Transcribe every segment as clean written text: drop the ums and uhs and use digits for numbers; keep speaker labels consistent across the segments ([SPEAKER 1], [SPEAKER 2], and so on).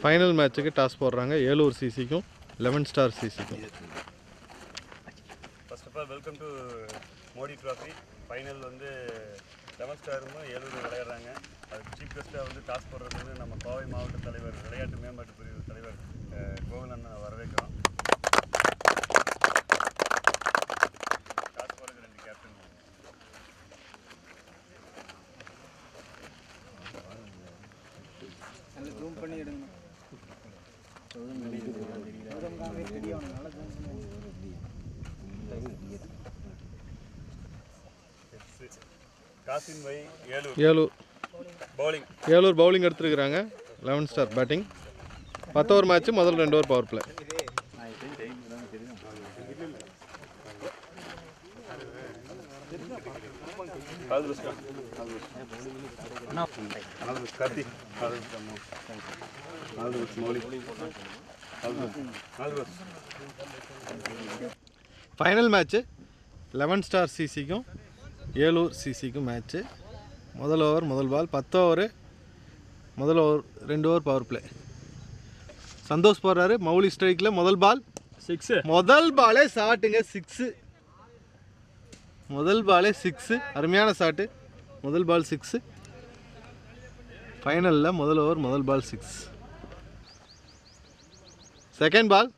[SPEAKER 1] Final மேட்சுக்கு toss போடுறாங்க ஏலூர் சிசிக்கும் 11 ஸ்டார் சிசிக்கும்.
[SPEAKER 2] First of all welcome to Modi trophy. Final வந்து 11 ஸ்டாரும் ஏலூர் விளையாடுறாங்க. அது சீஃப் கெஸ்ட்டாக வந்து டாஸ் போடுறது வந்து நம்ம கோவை மாவட்ட தலைவர், விளையாட்டு மேம்பாட்டு பிரிவு தலைவர் கோவில் அண்ணன் வரவேற்கிறோம். டாஸ் போடுறது 2 கேப்டன்.
[SPEAKER 3] ஜூம் பண்ணி எடுங்க.
[SPEAKER 2] காசிம் பை
[SPEAKER 1] ஏலூர் பவுலிங் எடுத்துருக்குறாங்க. 11 ஸ்டார் பேட்டிங். 10 ஓவர் மேட்ச், முதல் 2 over power play. Final match 11 star சிசிக்கும் ஏலூர் சிசிக்கும் மேட்ச்சு. முதல் ஓவர் முதல் பால். 10 ஓவர் முதல் over 2 over power play. Santhosh போடுறாரு. மௌலி ஸ்ட்ரைக்கில் முதல் பால் 6. முதல் பாலே ஷாட்டுங்க, 6. முதல் பாலே 6. அருமையான ஷாட்டு. முதல் பால் 6. ஃபைனலில் முதல் ஓவர் முதல் பால் 6. செகண்ட் பால்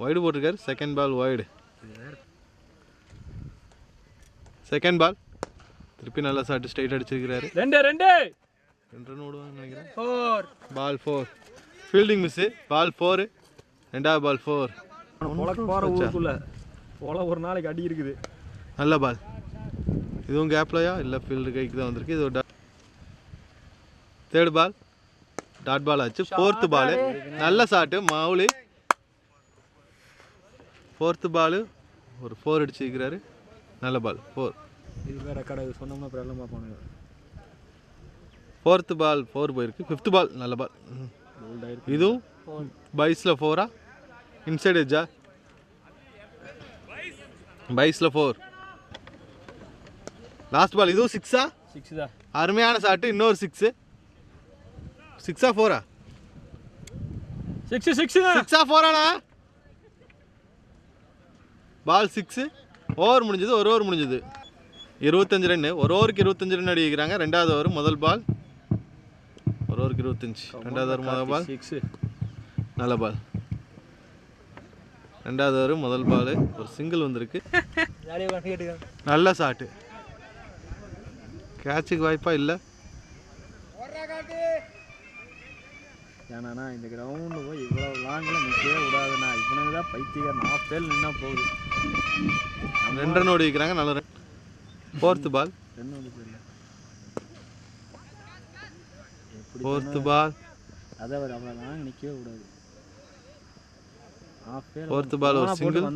[SPEAKER 1] வைடு போட்டிருக்காரு. Second ball wide. Second ball திருப்பி நல்லா ஷாட் ஸ்ட்ரைட் அடிச்சிருக்கிறாரு. 2 ரன் ஓடுவாங்கன்னு நினைக்கிறேன். 4 பால் 4. Fielding miss. பால் 4. ரெண்டாவது பால் 4.
[SPEAKER 3] ஒரு நாளைக்கு அடி இருக்குது.
[SPEAKER 1] நல்ல பால். இதுவும் கேப்லையா இல்லை ஃபீல்டு கைக்கு தான் வந்திருக்கு. இது தேர்ட் பால் டாட் பால் ஆச்சு. 4th பால் நல்ல ஷாட்டு மௌலி. 4th பால் ஒரு 4 அடிச்சிருக்கிறாரு. நல்ல பால் 4.
[SPEAKER 3] இது வேற கடை சொன்னோம்னா அப்புறம் எல்லாம் பார்ப்பாங்க.
[SPEAKER 1] 4th பால் 4 போயிருக்கு. 5th பால் நல்ல பால். இதுவும் பைஸில் 4. இன்சைட் எஜ்ஜா பைஸில் 4. லாஸ்ட் பால் இதுவும் 6.
[SPEAKER 3] 6 தான்.
[SPEAKER 1] அருமையான ஷாட்டு. இன்னொரு 6. 6 4 6 4 பால் 6. ஓவர் முடிஞ்சது. ஒரு ஓவர் முடிஞ்சது. 25 ரன். ஒரு ஓவருக்கு 25 ரன் அடிக்கிறாங்க. ரெண்டாவது ஓவர் முதல் பால். ஒரு ஓவருக்கு 25. ரெண்டாவது ஓவர் முதல் பால் 6. நல்ல பால். ரெண்டாவது ஓவர் முதல் பால் ஒரு சிங்கிள் வந்திருக்கு. நல்ல ஷாட்டு. கேட்சுக்கு வாய்ப்பா இல்லை.
[SPEAKER 3] ஏன்னா இந்த கிரவுண்டு போய் இவ்வளோ லாங்கில் நிற்கவே விடாதுண்ணா. இவனுக்கு தான் பைத்தியக்காரன். 4 பேர் நின்னா போகுது.
[SPEAKER 1] 2 ரன் ஓடி வைக்கிறாங்க. நல்ல ரன். 4th பால் 4th பால்
[SPEAKER 3] அதை அவர் அவ்வளோ லாங் நிற்கவே விடாது.
[SPEAKER 1] 4th பால் ஒரு சிங்கிள்.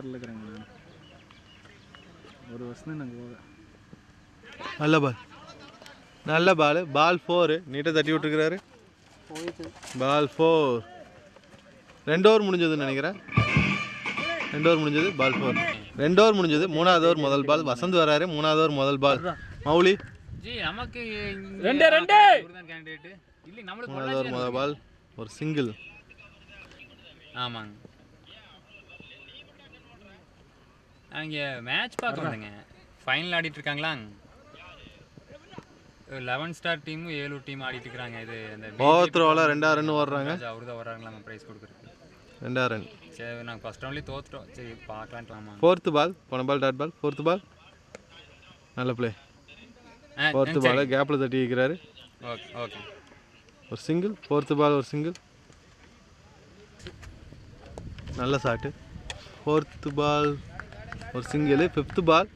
[SPEAKER 3] ஒரு வருஷம் நாங்கள் போக.
[SPEAKER 1] நல்ல பால். நல்ல பால். பால் 4. நீட்டாக தட்டி விட்டுருக்கிறாரு. பால் 4. 2 ஓவர் முடிஞ்சதுன்னு நினைக்கிறேன். 2 ஓவர் முடிஞ்சது. பால் 4. 2 ஓவர் முடிஞ்சது. 3வது ஓவர் முதல் பால். வசந்த் வராரு. 3வது ஓவர் முதல் பால் மௌலி. 3வது ஓவர் முதல் பால் ஒரு சிங்கிள்.
[SPEAKER 4] ஆமாங்க. அங்கே மேட்ச் பார்க்க வந்தேங்க. ஃபைனல் ஆடிட்டு இருக்காங்களா? 11 ஸ்டார் டீம் ஏலூர் டீம் ஆடிட்டு இருக்காங்க. இது அந்த
[SPEAKER 1] ஓவர்த்ரோல 2 ரன் ஓடுறாங்க.
[SPEAKER 4] அவரு தான் வராங்களா ப்ரைஸ் கொடுக்குறதுக்கு.
[SPEAKER 1] 2 ரன்.
[SPEAKER 4] சரி நாங்கள் ஃபர்ஸ்ட் ரவுண்ட்லேயே தோத்துட்டோம். சரி பார்க்கலான்ட்டுலாமா.
[SPEAKER 1] 4th பால் போன பால் டாட் பால். 4th பால் நல்ல பிளே. 4th பால் கேப்பில் தட்டி வைக்கிறாரு.
[SPEAKER 4] Okay okay.
[SPEAKER 1] ஒரு சிங்கிள். 4th பால் ஒரு சிங்கிள். நல்ல ஷாட்டு. 4th பால் ஒரு சிங்கிள். 5th பால்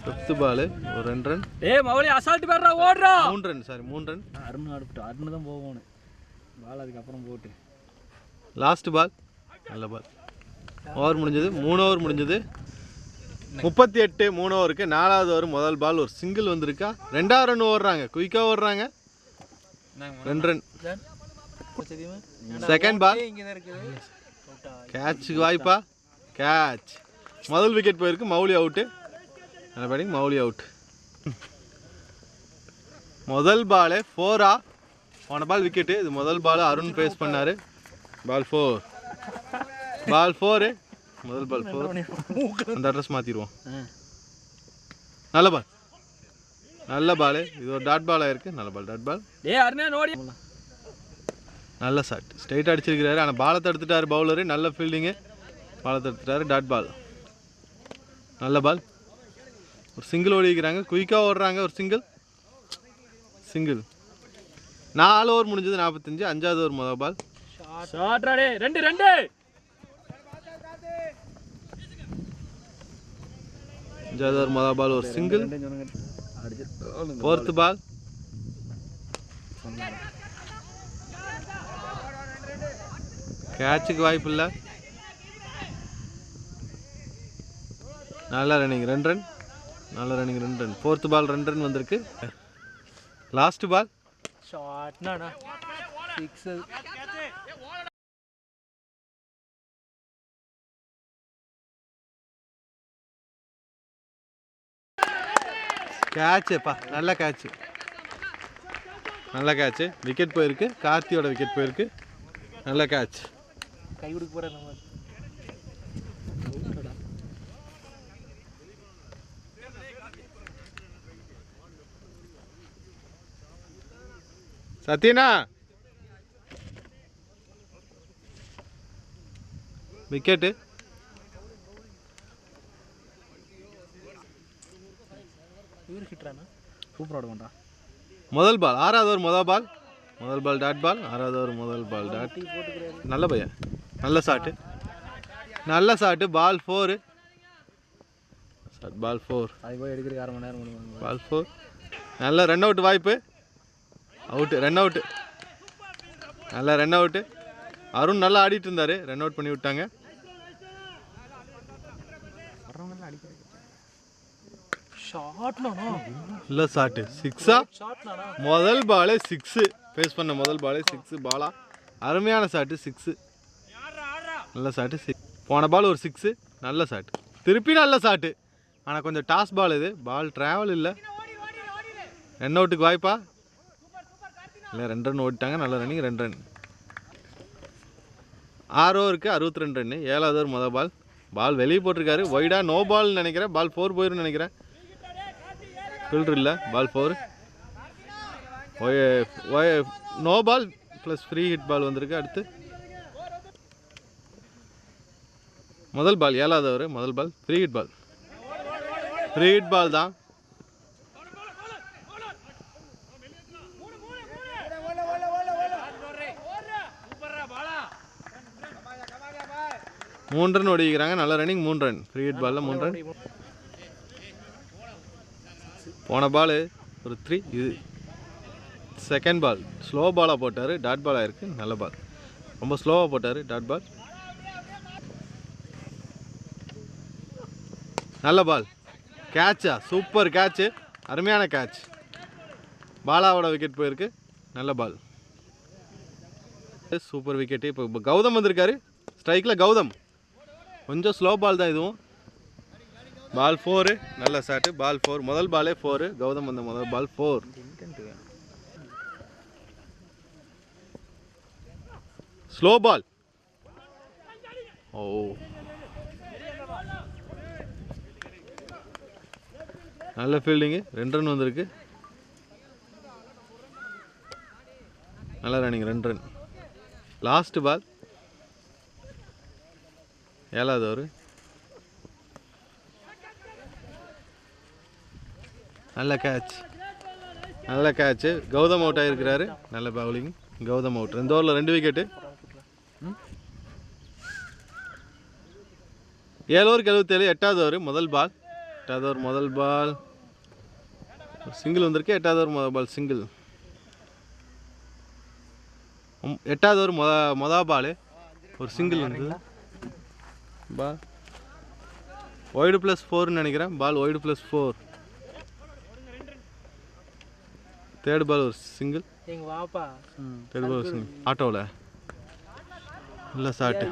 [SPEAKER 1] 5th பால் ஒரு 2 ரன்.
[SPEAKER 3] மௌலி அசால்ட் பேர்றா ஓடுறா.
[SPEAKER 1] 3 ரன். Sorry 3 run.
[SPEAKER 3] அருண் ஆடுட்டு அருண் தான் போகணும். பால் அதுக்கப்புறம் போட்டு.
[SPEAKER 1] லாஸ்ட் பால் நல்ல பால். ஓவர் முடிஞ்சது. 3 ஓவர் முடிஞ்சது. 38 3 ஓவருக்கு 4வது ஓவர் முதல் பால் ஒரு சிங்கிள் வந்திருக்கா. 2வது ரன் ஓடுறாங்க, குயிக்காக ஓடுறாங்க. 2 ரன். செகண்ட் பால் கேட்சுக்கு வாய்ப்பா, கேட்ச். முதல் விக்கெட் போயிருக்கு, மௌலி அவுட்டு. நல்ல பேட்டிங், மௌலி அவுட். முதல் பாலே 4ஆ, போன பால் விக்கெட்டு. இது முதல் பால் அருண் ஃபேஸ் பண்ணார். பால் 4, பால் 4, முதல் பால் 4. அந்த அட்ரஸ் மாற்றிடுவோம். நல்ல பால், நல்ல பால். இது ஒரு டாட் பால் ஆயிருக்கு. நல்ல பால், டாட் பால். நல்ல ஷாட், ஸ்ட்ரைட்டாக அடிச்சிருக்கிறாரு. ஆனால் பாலை தடுத்துட்டார் பவுலரு. நல்ல ஃபீல்டிங்கு, பாலை தடுத்துட்டாரு. டாட் பால், நல்ல பால். ஒரு சிங்கிள் ஓடிக்கிறாங்க, குயிக்காக ஓடுறாங்க. ஒரு சிங்கிள், சிங்கிள். 4 ஓவர் முடிஞ்சது 45. 5வது ஓவர் முதல் பால். 5வது ஓவர் முதல் பால் ஒரு சிங்கிள். 4th பால். கேட்சுக்கு வாய்ப்பு இல்லை. நல்ல ரன்னிங், 2 ரன். நல்ல ரன்னிங், 2 ரன். 4th பால் 2 ரன் வந்திருக்கு. லாஸ்ட் பால் கேட்சுப்பா, நல்ல கேட்சு, நல்ல கேட்சு. விக்கெட் போயிருக்கு, கார்த்தியோட விக்கெட் போயிருக்கு. நல்ல கேட்ச்.
[SPEAKER 3] கை கொடுக்க போகிறேன்.
[SPEAKER 1] சத்யனா விக்கெட்டு.
[SPEAKER 3] சூப்பராக ஆடுவான்டா.
[SPEAKER 1] முதல் பால் 6வது ஓவர் முதல் பால். முதல் பால் டாட் பால். 6வது ஓவர் முதல் பால் டாட். நல்ல பையன், நல்ல ஷாட்டு, நல்ல ஷாட்டு. பால் 4, பால் 4.
[SPEAKER 3] அது போய் எடுக்கிறதுக்கு 1/2 மணி நேரம்.
[SPEAKER 1] பால் 4. நல்ல ரன் அவுட் வாய்ப்பு. Out, run out. நல்ல ரன் அவுட்டு. அருண் நல்லா ஆடிட்டு இருந்தார், ரன் அவுட் பண்ணி விட்டாங்க. இல்லை ஷாட்டு, 6ஆ. முதல் பாலே 6. ஃபேஸ் பண்ண முதல் பாலே 6 பாலா. அருமையான ஷாட்டு, 6. நல்ல ஷாட்டு, 6. போன பால் ஒரு 6. நல்ல ஷாட்டு, திருப்பி நல்ல ஷாட்டு. ஆனால் கொஞ்சம் டாஸ் பால் இது. பால் ட்ராவல் இல்லை. ரன் அவுட்டுக்கு வாய்ப்பா இல்லை. 2 ரன் ஓடிட்டாங்க. நல்ல ரன்னிங், 2 ரன். 6 ஓவருக்கு 62 ரன்னு. 7வது ஓவர் முதல் பால். பால் வெளியே போட்டிருக்காரு. ஒய்டா, நோ பால்னு நினைக்கிறேன். பால் 4 போயிருன்னு நினைக்கிறேன். ஃபில்டர் இல்லை. Ball 4. No ball plus free hit ball வந்திருக்கு. அடுத்து முதல் பால் 7வது ஓவர் முதல் ball free hit ball. Free hit ball தான். மூன்று ரன் ஓடிக்கிறாங்க. நல்ல ரன்னிங், 3 ரன். ஃப்ரீ ஹிட் பாலில் 3 ரன். போன பால் ஒரு 3. இது செகண்ட் பால் ஸ்லோ பாலாக போட்டார். டாட் பால் ஆயிருக்கு. நல்ல பால், ரொம்ப ஸ்லோவாக போட்டார். டாட் பால், நல்ல பால். கேட்சா, சூப்பர் கேட்சு, அருமையான கேட்ச். பாலாவோட விக்கெட் போயிருக்கு. நல்ல பால், சூப்பர் விக்கெட்டு. இப்போ கௌதம் வந்திருக்காரு ஸ்ட்ரைக்கில். கௌதம் கொஞ்சம் ஸ்லோ பால் தான் இதுவும். பால் 4. நல்ல ஷாட்டு. பால் 4. முதல் பாலே 4. கௌதம் வந்த முதல் பால் 4. ஸ்லோ பால். ஓ, நல்ல ஃபீல்டிங்கு. 2 ரன் வந்திருக்கு. நல்ல ரன்னிங், 2 ரன். லாஸ்ட் பால் 7வது ஓவர். நல்ல கேட்ச், நல்ல கேட்சு. கௌதம் அவுட் ஆகிருக்கிறாரு. நல்ல பவுலிங். கௌதம் அவுட். 2 ஓவரில் 2 விக்கெட்டு. 7 ஓவருக்கு 77. 8வது ஓவர் முதல் பால். 8வது ஓவர் முதல் பால் சிங்கிள் வந்திருக்கு. 8வது ஓவர் முதல் பால் சிங்கிள். 8வது ஓவர் மொதல் பால் ஒரு சிங்கிள் வந்து ஒய்டு +4 நினைக்கிறேன். Ball wide +4. தேர்ட் பால் ஒரு சிங்கிள்.
[SPEAKER 5] எங்கள் வாப்பா
[SPEAKER 1] தேர்ட் பால் ஒரு சிங்கிள். ஆட்டோவில் நல்ல ஷாட்டு,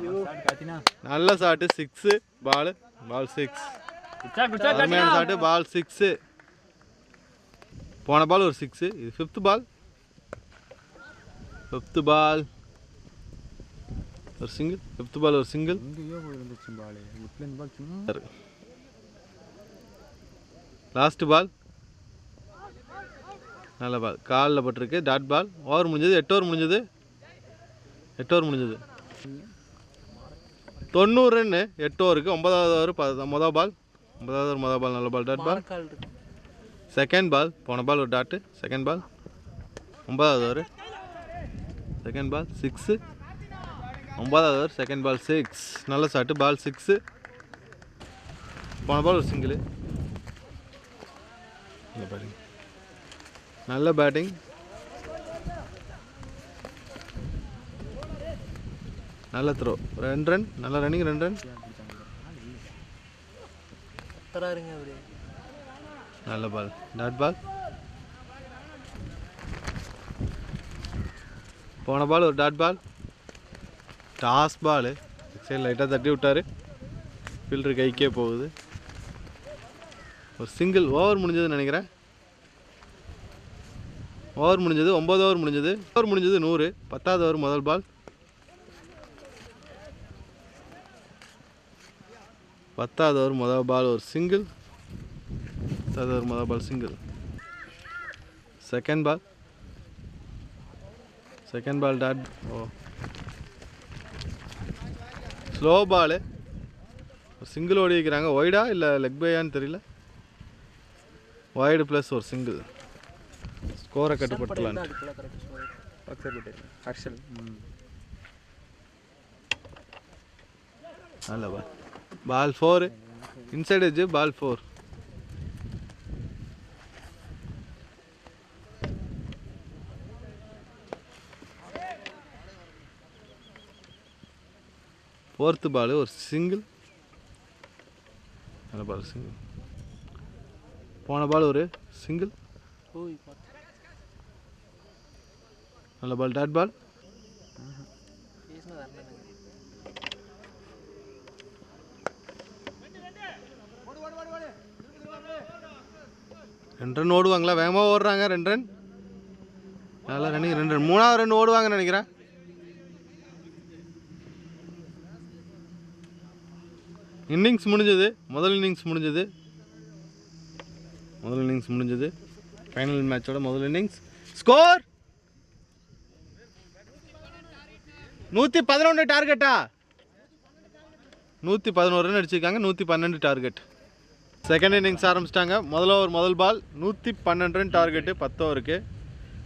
[SPEAKER 4] காத்தினா
[SPEAKER 1] நல்ல ஷாட்டு. 6 பால் 6. அருமையான ஷாட்டு. பால் 6. போன பால் ஒரு 6. இது 5th பால். 5th பால் ஒரு சிங்கிள். 5th பால் ஒரு சிங்கிள்.
[SPEAKER 3] எங்கேயோ போய் இருந்துச்சு பால். உட்லேருந்து பால் சும்மா
[SPEAKER 1] லாஸ்ட் பால் நல்ல பால். காலில் பட்டிருக்கு. Dot ball. ஓவர் முடிஞ்சது. 8 ஓவர் முடிஞ்சது. 8 ஓவர் முடிஞ்சது. 90 ரன்னு 8 ஓவருக்கு. 9வது ஓவர் மொதல் பால். 9வது ஓவர் மொதல் பால் நல்ல பால். Dot ball.
[SPEAKER 5] கால் இருக்கு.
[SPEAKER 1] Second ball. போன பால் ஒரு டாட்டு. செகண்ட் பால் 9வது ஓவர். Second ball 6. 9வது ஓவர் செகண்ட் பால் 6. நல்ல ஷாட்டு. பால் 6. போன பால் ஒரு சிங்கிள். நல்ல பேட்டிங். நல்ல த்ரோ. 2 ரன். நல்ல ரன்னிங். 2 ரன்.
[SPEAKER 5] தராருங்க அவரு.
[SPEAKER 1] நல்ல பால். Dot ball. போன பால் ஒரு dot ball. Toss ball. Side லைட்டாக தட்டி விட்டார். ஃபீல்டர் கைக்கே போகுது. ஒரு சிங்கிள். ஓவர் முடிஞ்சதுன்னு நினைக்கிறேன். ஓவர் முடிஞ்சது. 9 ஓவர் முடிஞ்சது. ஓவர் முடிஞ்சது 100. 10வது ஓவர் முதல் பால். 10வது ஓவர் முதல் பால் ஒரு சிங்கிள். 10வது ஓவர் முதல் ball single. Second ball. Second ball dot. Oh slow ball. Single ஓடி வைக்கிறாங்க. ஒய்டா இல்லை லெக் பையான்னு தெரியல. ஒய்டு ப்ளஸ் ஒரு சிங்கிள். ஸ்கோரை கட்டுப்படுத்தலாம்.
[SPEAKER 3] ஹர்ஷல்.
[SPEAKER 1] நல்ல ball. Ball 4. Inside edge. Ball 4. Fourth ball ஒரு சிங்கிள். நல்ல பால் சிங்கிள். போன பால் ஒரு சிங்கிள். நல்ல பால். டாட் பால். ரெண்டு ரன் ஓடுவாங்களா? வேகமாக ஓடுறாங்க. 2 ரன். நல்லா ரன்னிங். 2 ரன். 3வது ரன் ஓடுவாங்கன்னு நினைக்கிறேன். இன்னிங்ஸ் முடிஞ்சது. முதல் இன்னிங்ஸ் முடிஞ்சது. முதல் இன்னிங்ஸ் முடிஞ்சது. ஃபைனல் மேட்சோட முதல் இன்னிங்ஸ். ஸ்கோர் 111 டார்கெட்டா? 111 ரன் அடிச்சிருக்காங்க. 112 டார்கெட். செகண்ட் இன்னிங்ஸ் ஆரம்பிச்சிட்டாங்க. முதல் ஓவர் முதல் பால். 112 ரன் டார்கெட்டு 10 ஓவருக்கு.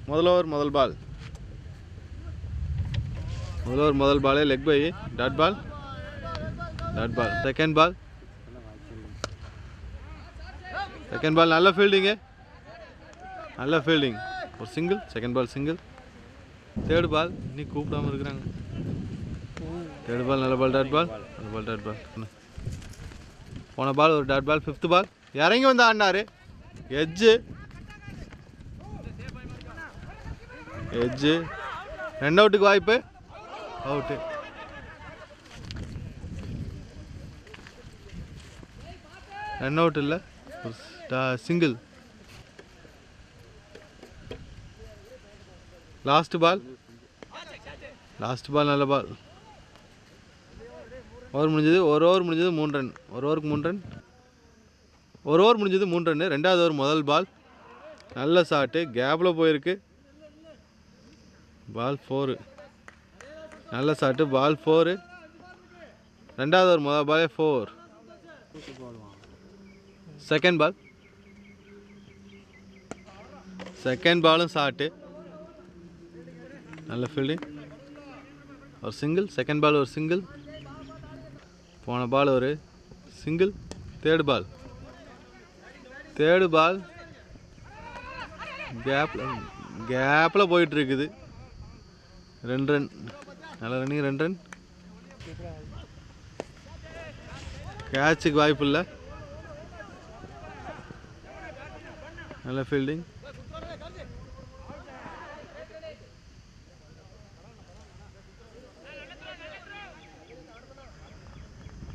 [SPEAKER 1] முதல் ஓவர் முதல் பால். முதல் ஓவர் முதல் ball leg bye. Dot ball. Dot ball. Second ball. Second ball நல்ல ஃபீல்டிங்கு. நல்ல ஃபீல்டிங். ஒரு single. Second ball single. Third ball இன்னைக்கு கூப்பிடாமல் இருக்கிறாங்க. தேர்ட் பால் நல்ல பால். Dot ball. நல்ல பால். Dot ball. போன பால் ஒரு டாட் பால். 5th பால் இறங்கி வந்து ஆடினாரு. எட்ஜு. எட்ஜு. 2 அவுட்டுக்கு வாய்ப்பு. அவுட்டு. ரன் அவுட் இல்லை. Single. Last ball. Last ball நல்ல பால். ஓவர் முடிஞ்சது. ஒரு ஓவர் முடிஞ்சது 3 ரன். ஒரு ஓவருக்கு 3 ரன். ஒரு ஓவர் முடிஞ்சது 3 ரன். 2வது ஓவர் முதல் பால். நல்ல ஷாட்டு. கேப்பில் போயிருக்கு. பால் 4. நல்ல ஷாட்டு. பால் 4. 2வது ஓவர் முதல் பாலே 4. Second ball. செகண்ட் பாலும் ஷாட்டு. நல்ல ஃபீல்டிங். ஒரு சிங்கிள். செகண்ட் பால் ஒரு சிங்கிள். போன பால் ஒரு single. Third ball. Third ball கேப்பில் போயிட்டுருக்குது. 2 ரன். நல்ல ரன்னிங். 2 ரன். கேட்சுக்கு வாய்ப்பு இல்லை. நல்ல ஃபீல்டிங்.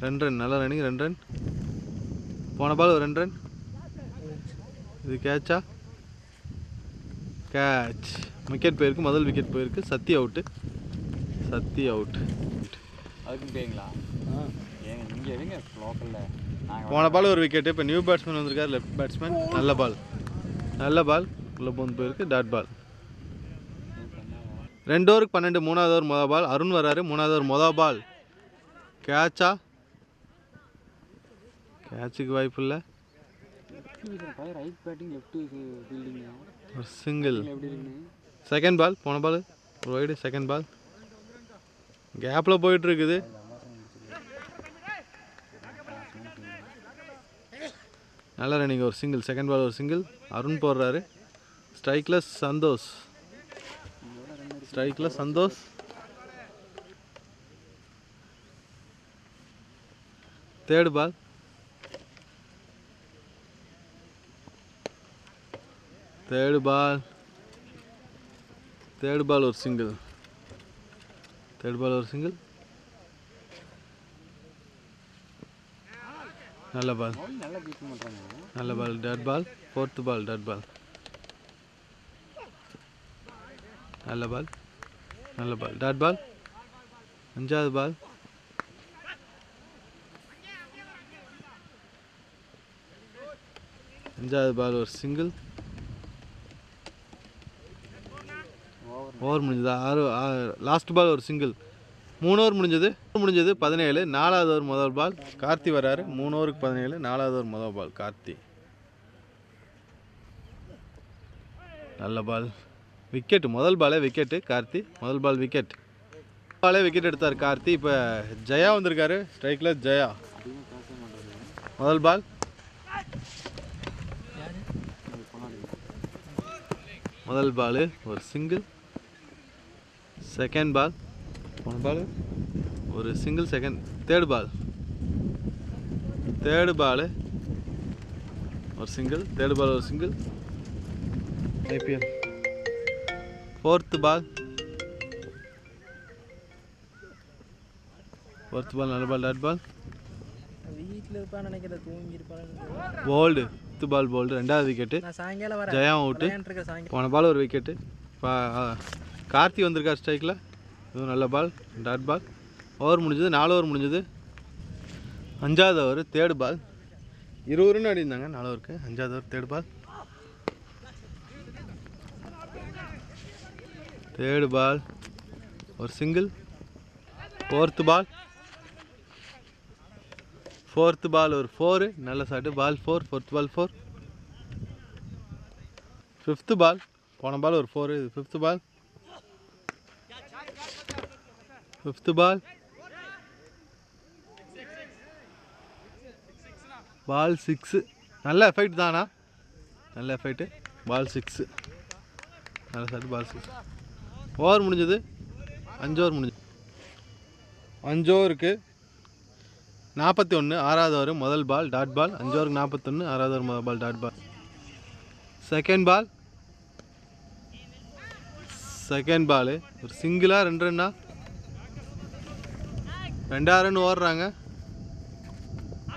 [SPEAKER 1] ரன் நல்லா ரன்னிங். ரன் போன பால் ஒரு ரன். இது கேட்சா? கேட்ச். விக்கெட் போயிருக்கு. முதல் விக்கெட் போயிருக்கு. சத்தி அவுட்டு.
[SPEAKER 4] அதுக்கும் பேங்களா? ஏங்க இங்கே இருங்க லோக்கலில்.
[SPEAKER 1] போன பால் ஒரு விக்கெட்டு. இப்போ நியூ பேட்ஸ்மேன் வந்திருக்கார், லெஃப்ட் பேட்ஸ்மேன். நல்ல பால் உள்ளே போந்து போயிருக்கு. Dot ball. 2 ஓவருக்கு 12. 3வது ஓவர் மொதல் பால். அருண் வராரு. 3வது ஓவர் மொதல் பால். கேட்சா? கேட்சுக்கு வாய்ப்பு இல்லை.
[SPEAKER 4] ரைட் பேட்டிங் லெஃப்ட் ஃபீல்டிங்
[SPEAKER 1] ஒரு சிங்கிள்.
[SPEAKER 4] எப்படி இருக்குன்னு
[SPEAKER 1] செகண்ட் பால். போன பால் ஒரு வைடு. செகண்ட் பால் கேப்பில் போயிட்டுருக்குது. நல்லா ரன்னிங். ஒரு சிங்கிள். செகண்ட் பால் ஒரு சிங்கிள். அருண் போடுறாரு. ஸ்ட்ரைக்கில் சந்தோஷ். தேர்ட் பால். ஒரு சிங்கிள். நல்ல ball. Dot ball. Fourth ball dot ball. நல்ல பால் டாட் பால். 5வது பால். ஒரு சிங்கிள். ஓவர் முடிஞ்சது. லாஸ்ட் பால் ஒரு சிங்கிள். 3 ஓவர் முடிஞ்சது. 17. 4வது ஓவர் முதல் பால். கார்த்தி வராரு. 3 ஓவருக்கு 17. 4வது ஓவர் முதல் பால் கார்த்தி. நல்ல பால். விக்கெட். முதல் பாலே விக்கெட்டு கார்த்தி. விக்கெட் எடுத்தார் கார்த்தி. இப்போ ஜெயா வந்திருக்காரு. ஸ்ட்ரைக்கில் ஜெயா. முதல் பால். ஒரு சிங்கிள். Second ball. போன பால் ஒரு சிங்கிள். தேர்ட் பால் ஒரு சிங்கிள். ஐபிஎல். ஃபோர்த் பால். நல்ல பால் டாட் பால்.
[SPEAKER 5] வீட்டில் இருப்பான்னு நினைக்கிறேன், தூங்கி இருப்பான்னு.
[SPEAKER 1] போல்டு. Ball bowled. 2வது விக்கெட்டு.
[SPEAKER 5] சாயங்காலம் வர
[SPEAKER 1] ஜெயா அவுட்டு. போன பால் ஒரு விக்கெட்டு. கார்த்தி வந்திருக்கார் ஸ்ட்ரைக்கில். இதுவும் நல்ல பால் டாட் பால். ஓவர் முடிஞ்சது. 4 ஓவர் முடிஞ்சது. 5வது ஓவர் தேர்ட் பால். 20 ரன் அடிந்தாங்க 4 ஓவருக்கு. 5வது ஓவர் தேர்ட் பால். ஒரு சிங்கிள். ஃபோர்த் பால் ஒரு 4. நல்ல shot. Ball 4. Fourth ball 4. Fifth ball. போன பால் ஒரு 4. இது ஃபிஃப்த் பால். பால் 6. நல்ல எஃபெக்ட் தானா? பால் 6. நல்ல ஷாட்டு. பால் 6. ஓவர் முடிஞ்சது. 5 ஓவர் முடிஞ்சது. 5 ஓவருக்கு 41. 6வது ஓவர் முதல் பால் டாட் பால். 5 ஓவருக்கு 41. 6வது ஓவர் முதல் பால் டாட் பால். செகண்ட் பால் ஒரு சிங்கிளா 2 ரன்னா? 2 ரன் ஓடுறாங்க.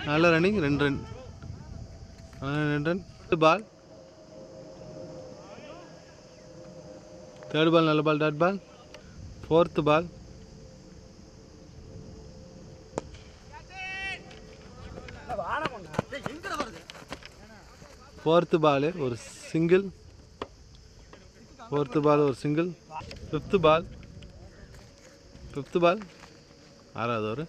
[SPEAKER 1] நல்ல ரன்னிங். 2 ரன். பால். தேர்ட் பால் நல்ல பால் டாட் பால். ஃபோர்த் பால். ஒரு சிங்கிள். Fifth ball. 6வது over.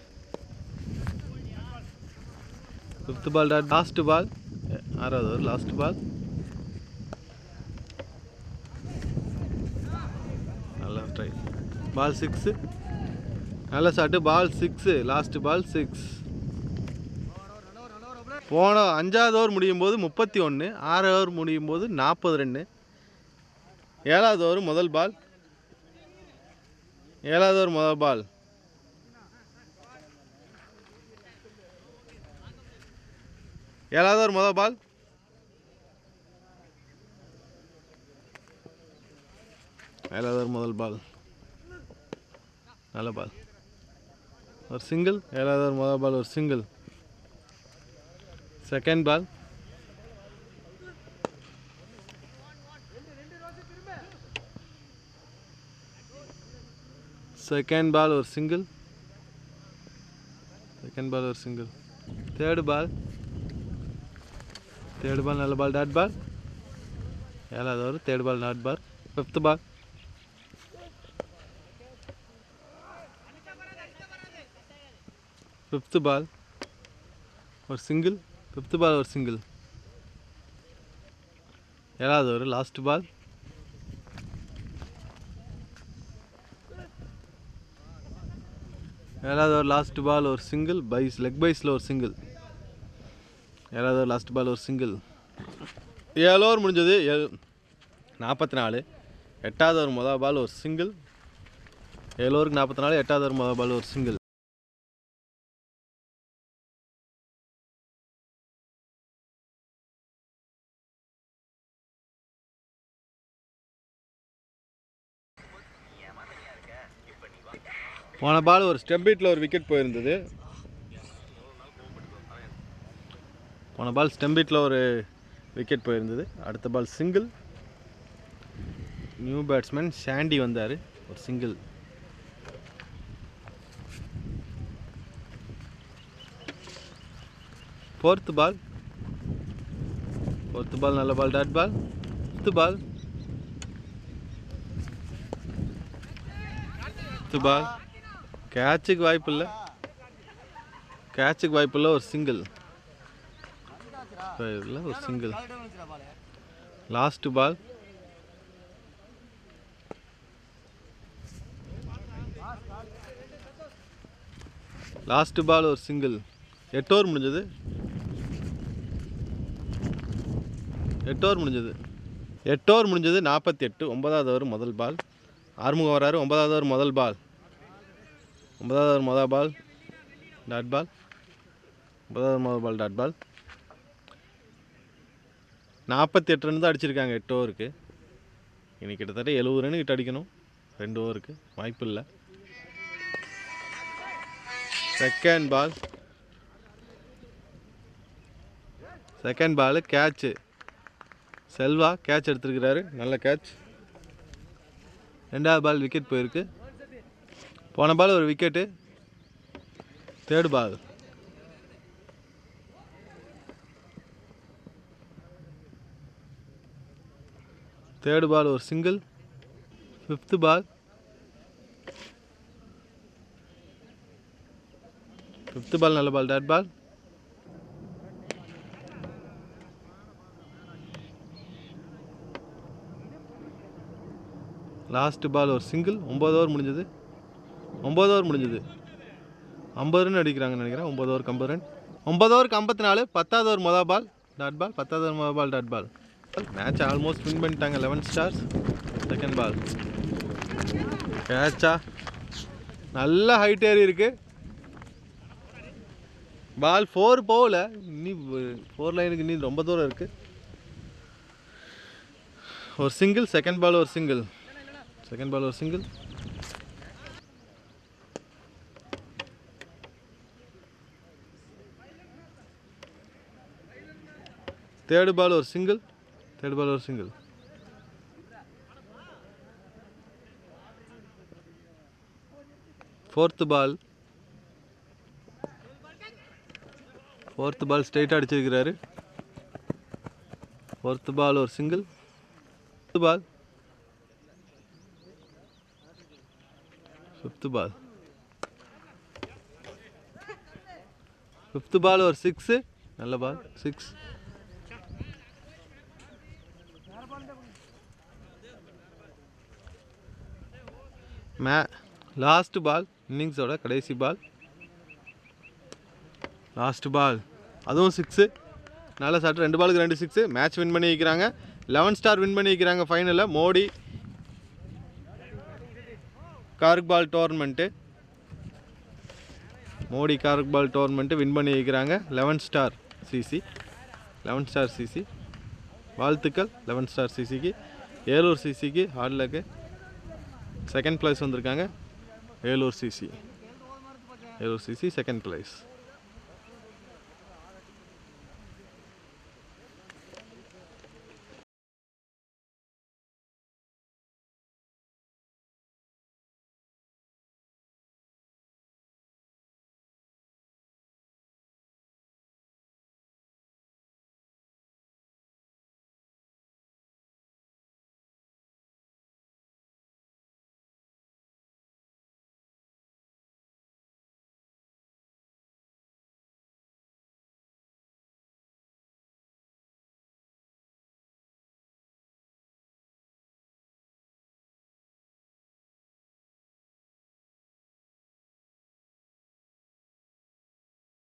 [SPEAKER 1] Fifth ball dot. Last ball. 6வது ஓவர் லாஸ்ட் பால். நல்லா ட்ரை. பால் 6. நல்ல ஷாட்டு. பால் 6. Last ball 6. போன 5வது ஓவர் முடியும் போது 31. 6வது ஓவர் முடியும் போது 40 ரன்னு. 7வது ஓவர் முதல் பால். 7வது ஓவர் முதல் பால். ஏழாவது ஓவர் முதல் பால், நல்ல பால், ஒரு சிங்கிள். ஏழாவது ஓவர் முதல் பால் ஒரு single. Second ball, second ball ஒரு சிங்கிள். செகண்ட் பால் ஒரு single. Third ball, third ball நல்ல பால், டாட் பால். ஏழாவது over third ball dot ball. Fifth ball, fifth ball ஒரு சிங்கிள். ஃபிஃப்த் பால் ஒரு single. ஏழாவது over last ball, ஏழாவது over last ball ஒரு single. Leg பைஸில் ஒரு single. ஏழாவது ஓவர் லாஸ்ட் பால் ஒரு சிங்கிள். 7 ஓவர் முடிஞ்சது. 44. எட்டாவது ஓவர் முதல் பால் ஒரு சிங்கிள். 7 ஓவருக்கு 44. எட்டாவது ஓவர் முதல் பால் ஒரு சிங்கிள். போன பால் ஒரு ஸ்டெப் பீட்டில் ஒரு விக்கெட் போயிருந்தது. போன பால் ஸ்டெப் பீட்டில் ஒரு விக்கெட் போயிருந்தது. அடுத்த ball single. New batsman Sandy வந்தார், ஒரு single. Fourth ball, fourth ball நல்ல ball, dot ball. Fifth ball, fifth ball கேட்சுக்கு வாய்ப்பு இல்லை, கேட்சுக்கு வாய்ப்பு இல்லை, ஒரு சிங்கிள். ஒரு single. Last ball, last ball ஒரு சிங்கிள். 8 ஓவர் முடிஞ்சது. 8 ஓவர் முடிஞ்சது. 8 ஓவர் முடிஞ்சது. 48. 9வது ஓவர் முதல் பால். ஆறுமுகம் வராரு. 9வது ஓவர் முதல் பால். 9வது ஓவர் முதல் பால் டாட் பால். 9வது ஓவர் முதல் பால் டாட் பால். 48 ரன் தான் அடிச்சிருக்காங்க 8 ஓவருக்கு. இன்னைக்கு கிட்டத்தட்ட 70 ரன் கிட்ட அடிக்கணும் 2 ஓவருக்கு. வாய்ப்பு இல்லை. Second ball, second ball catch. Selva catch எடுத்துருக்கிறாரு, நல்ல கேட்ச். 2வது பால் விக்கெட் போயிருக்கு. போன பால் ஒரு wicket. Third ball, third ball ஒரு single. Fifth ball, fifth ball நல்ல பால், டாட் பால். லாஸ்ட் பால் ஒரு சிங்கிள். 9 ஓவர் முடிஞ்சது. 9 ஓவர் முடிஞ்சது. 50 ரன் அடிக்கிறாங்கன்னு நினைக்கிறேன். 9 ஓவருக்கு 50 ரன். 9 ஓவருக்கு 54. 10வது ஓவர் மொதல் பால் டாட் பால். 10வது ஓவர் மொதல் ball dot ball. Match almost win பண்ணிட்டாங்க 11 ஸ்டார்ஸ். செகண்ட் பால் கேட்சா, நல்ல ஹைட் ஏறி இருக்கு. பால் 4 போகல, இன்னி 4 லைனுக்கு இன்னும் ரொம்ப தூரம் இருக்கு. ஒரு சிங்கிள். செகண்ட் பால் ஒரு சிங்கிள். செகண்ட் பால் ஒரு சிங்கிள். தேர்டு பால் ஒரு சிங்கிள். தேர்டு பால் ஒரு single. Fourth ball, fourth ball ஸ்ட்ரைட்டாக அடிச்சிருக்கிறாரு. ஃபோர்த்து பால் ஒரு single. Fifth ball, fifth ball, fifth ball ஒரு சிக்ஸு. நல்ல பால், சிக்ஸ். லாஸ்ட் பால், இன்னிங்ஸோட கடைசி பால். லாஸ்ட் பால், அதுவும் சிக்ஸு. நல்ல ஷாட். 2 பாலுக்கு 2 சிக்ஸு. மேட்ச் வின் பண்ணி வைக்கிறாங்க. 11 ஸ்டார் வின் பண்ணி வைக்கிறாங்க ஃபைனலில். மோடி கார்க் பால் டோர்னமெண்ட்டு, மோடி கார்க் பால் டோர்னமெண்ட்டு வின் பண்ணி வைக்கிறாங்க. 11 ஸ்டார் சிசி, 11 ஸ்டார் சிசி. வாழ்த்துக்கள் 11 ஸ்டார் சிசிக்கு. ஏலூர் சிசிக்கு ஹார்ட் லக்கு. செகண்ட் ப்ளேஸ் வந்திருக்காங்க ஏலூர் சிசி செகண்ட் ப்ளேஸ்.